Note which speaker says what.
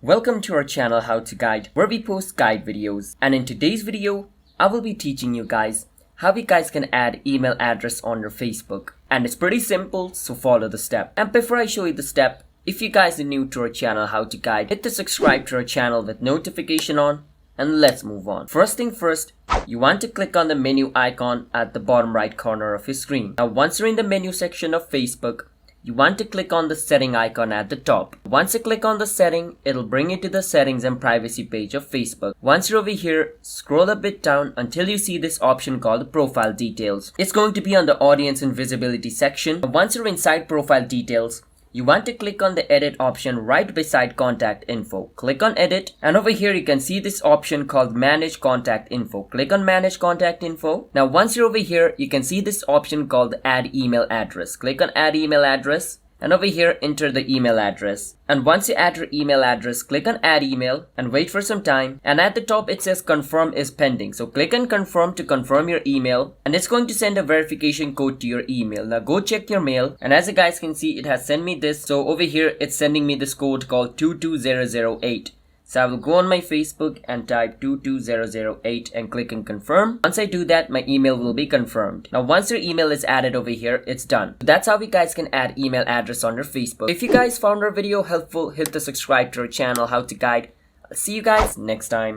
Speaker 1: Welcome to our channel How to Guide, where we post guide videos. And in today's video, I will be teaching you guys how you guys can add email address on your Facebook. And it's pretty simple, so follow the step. And before I show you the step, if you guys are new to our channel How to Guide, hit the subscribe to our channel with notification on, and let's move on. First thing first, you want to click on the menu icon at the bottom right corner of your screen. Now once you're in the menu section of Facebook, you want to click on the setting icon at the top. Once you click on the setting, it'll bring you to the settings and privacy page of Facebook. Once you're over here, scroll a bit down until you see this option called profile details. It's going to be on the audience and visibility section. Once you're inside profile details, you want to click on the edit option right beside contact info. Click on edit, and over here you can see this option called manage contact info. Click on manage contact info. Now once you're over here, you can see this option called add email address. Click on add email address, and over here enter the email address. And once you add your email address, click on add email and wait for some time. And at the top it says confirm is pending. So click on confirm to confirm your email, and it's going to send a verification code to your email. Now go check your mail, and as you guys can see, it has sent me this. So over here it's sending me this code called 22008. So I will go on my Facebook and type 22008 and click on confirm. Once I do that, my email will be confirmed. Now once your email is added over here, it's done. So that's how you guys can add email address on your Facebook. If you guys found our video helpful, hit the subscribe to our channel How to Guide. I'll see you guys next time.